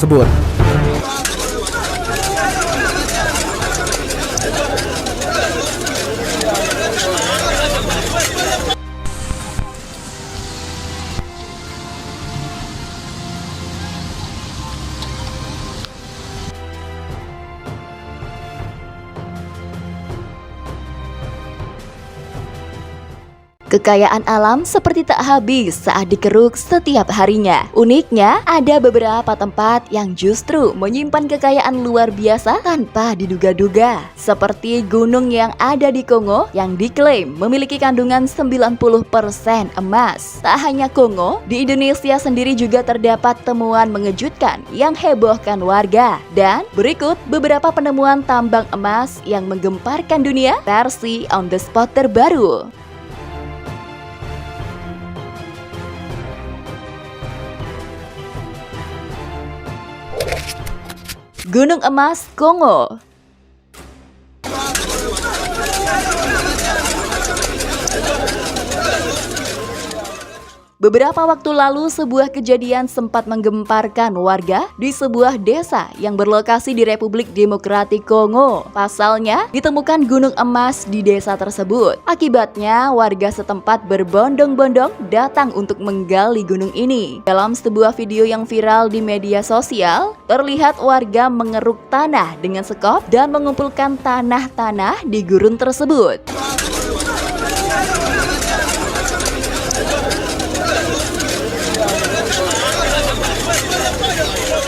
tersebut. Kekayaan alam seperti tak habis saat dikeruk setiap harinya. Uniknya, ada beberapa tempat yang justru menyimpan kekayaan luar biasa tanpa diduga-duga. Seperti gunung yang ada di Kongo yang diklaim memiliki kandungan 90% emas. Tak hanya Kongo, di Indonesia sendiri juga terdapat temuan mengejutkan yang hebohkan warga. Dan berikut beberapa penemuan tambang emas yang menggemparkan dunia versi on the spot terbaru. Gunung Emas Kongo. Beberapa waktu lalu, sebuah kejadian sempat menggemparkan warga di sebuah desa yang berlokasi di Republik Demokratik Kongo. Pasalnya, ditemukan gunung emas di desa tersebut. Akibatnya, warga setempat berbondong-bondong datang untuk menggali gunung ini. Dalam sebuah video yang viral di media sosial, terlihat warga mengeruk tanah dengan sekop dan mengumpulkan tanah-tanah di gurun tersebut.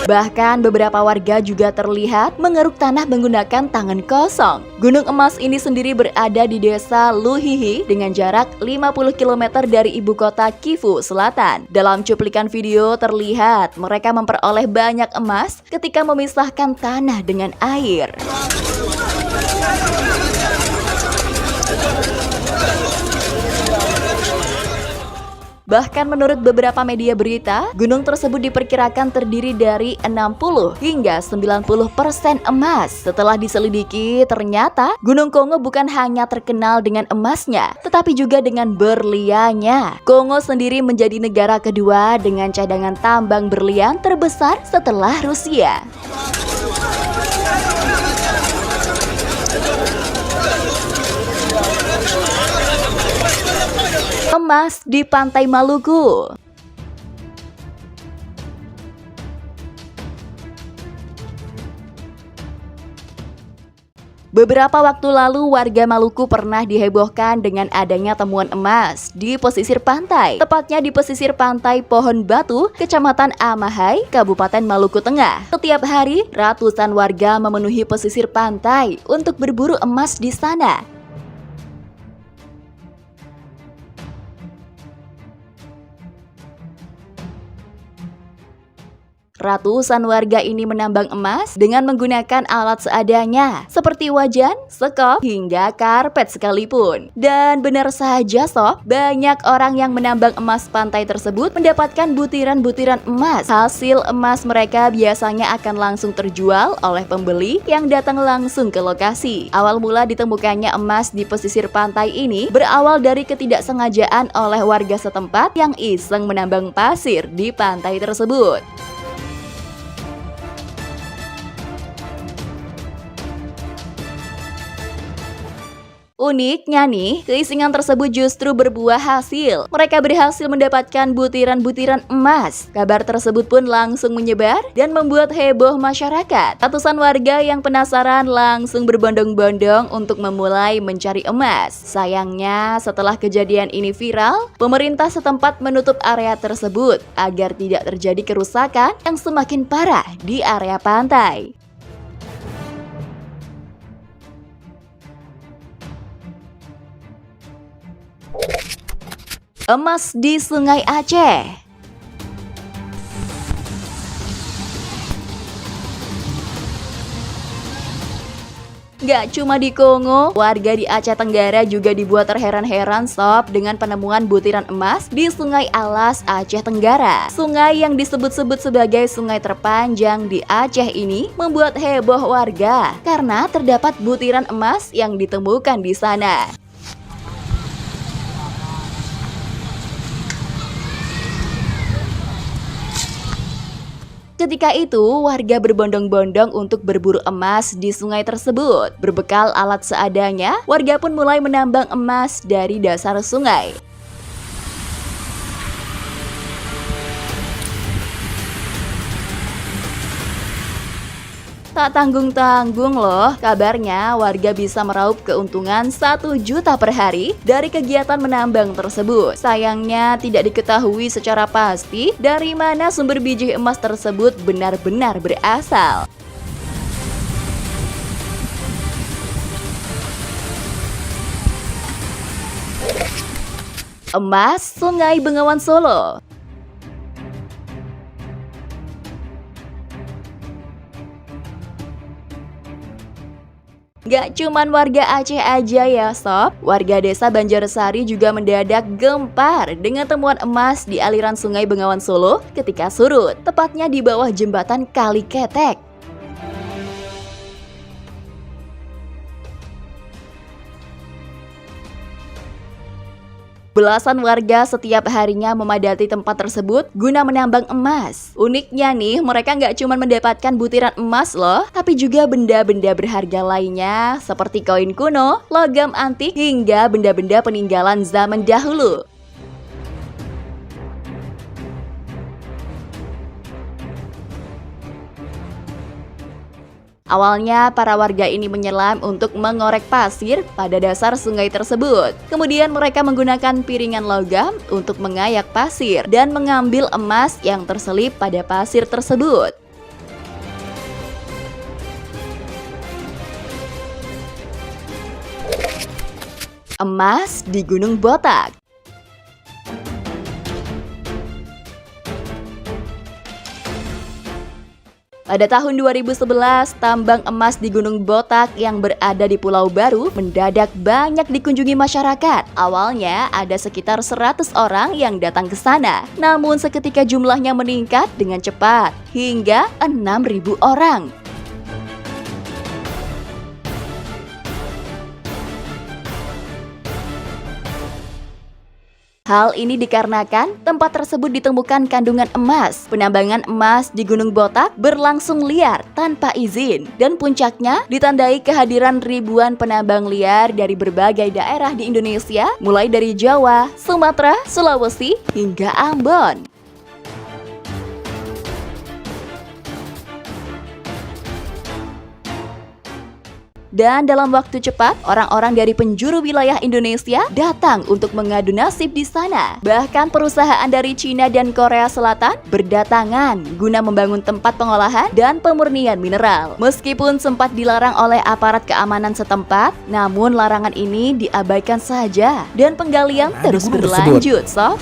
Bahkan beberapa warga juga terlihat mengeruk tanah menggunakan tangan kosong. Gunung emas ini sendiri berada di desa Luhihi dengan jarak 50 km dari ibu kota Kivu Selatan. Dalam cuplikan video terlihat mereka memperoleh banyak emas ketika memisahkan tanah dengan air. Bahkan menurut beberapa media berita, gunung tersebut diperkirakan terdiri dari 60 hingga 90% emas. Setelah diselidiki, ternyata Gunung Kongo bukan hanya terkenal dengan emasnya, tetapi juga dengan berliannya. Kongo sendiri menjadi negara kedua dengan cadangan tambang berlian terbesar setelah Rusia. Emas di Pantai Maluku. Beberapa waktu lalu, warga Maluku pernah dihebohkan dengan adanya temuan emas di pesisir pantai. Tepatnya di pesisir pantai Pohon Batu, Kecamatan Amahai, Kabupaten Maluku Tengah. Setiap hari, ratusan warga memenuhi pesisir pantai untuk berburu emas di sana. Ratusan warga ini menambang emas dengan menggunakan alat seadanya, seperti wajan, sekop, hingga karpet sekalipun. Dan benar saja sob, banyak orang yang menambang emas pantai tersebut mendapatkan butiran-butiran emas. Hasil emas mereka biasanya akan langsung terjual oleh pembeli yang datang langsung ke lokasi. Awal mula ditemukannya emas di pesisir pantai ini berawal dari ketidaksengajaan oleh warga setempat yang iseng menambang pasir di pantai tersebut. Uniknya nih, keisengan tersebut justru berbuah hasil. Mereka berhasil mendapatkan butiran-butiran emas. Kabar tersebut pun langsung menyebar dan membuat heboh masyarakat. Ratusan warga yang penasaran langsung berbondong-bondong untuk memulai mencari emas. Sayangnya, setelah kejadian ini viral, pemerintah setempat menutup area tersebut agar tidak terjadi kerusakan yang semakin parah di area pantai. Emas di Sungai Aceh. Gak cuma di Kongo, warga di Aceh Tenggara juga dibuat terheran-heran sob dengan penemuan butiran emas di Sungai Alas, Aceh Tenggara. Sungai yang disebut-sebut sebagai sungai terpanjang di Aceh ini membuat heboh warga karena terdapat butiran emas yang ditemukan di sana. Seketika itu, warga berbondong-bondong untuk berburu emas di sungai tersebut. Berbekal alat seadanya, warga pun mulai menambang emas dari dasar sungai. Tak tanggung-tanggung loh, kabarnya warga bisa meraup keuntungan 1 juta per hari dari kegiatan menambang tersebut. Sayangnya tidak diketahui secara pasti dari mana sumber biji emas tersebut benar-benar berasal. Emas Sungai Bengawan Solo. Gak cuman warga Aceh aja ya sob, warga desa Banjarsari juga mendadak gempar dengan temuan emas di aliran Sungai Bengawan Solo ketika surut, tepatnya di bawah jembatan Kali Ketek. Belasan warga setiap harinya memadati tempat tersebut guna menambang emas. Uniknya nih, mereka nggak cuma mendapatkan butiran emas loh, tapi juga benda-benda berharga lainnya seperti koin kuno, logam antik, hingga benda-benda peninggalan zaman dahulu. Awalnya, para warga ini menyelam untuk mengorek pasir pada dasar sungai tersebut. Kemudian mereka menggunakan piringan logam untuk mengayak pasir dan mengambil emas yang terselip pada pasir tersebut. Emas di Gunung Botak. Pada tahun 2011, tambang emas di Gunung Botak yang berada di Pulau Baru mendadak banyak dikunjungi masyarakat. Awalnya ada sekitar 100 orang yang datang ke sana. Namun seketika jumlahnya meningkat dengan cepat hingga 6.000 orang. Hal ini dikarenakan tempat tersebut ditemukan kandungan emas. Penambangan emas di Gunung Botak berlangsung liar tanpa izin, dan puncaknya ditandai kehadiran ribuan penambang liar dari berbagai daerah di Indonesia, mulai dari Jawa, Sumatera, Sulawesi, hingga Ambon. Dan dalam waktu cepat, orang-orang dari penjuru wilayah Indonesia datang untuk mengadu nasib di sana. Bahkan perusahaan dari Cina dan Korea Selatan berdatangan guna membangun tempat pengolahan dan pemurnian mineral. Meskipun sempat dilarang oleh aparat keamanan setempat, namun larangan ini diabaikan saja dan penggalian terus berlanjut, sob.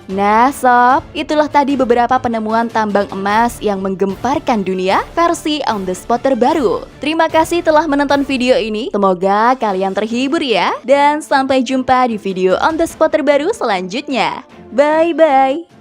Nah sob, itulah tadi beberapa penemuan tambang emas yang menggemparkan dunia versi On The Spot terbaru. Terima kasih telah menonton video ini, semoga kalian terhibur ya. Dan sampai jumpa di video On The Spot terbaru selanjutnya. Bye-bye.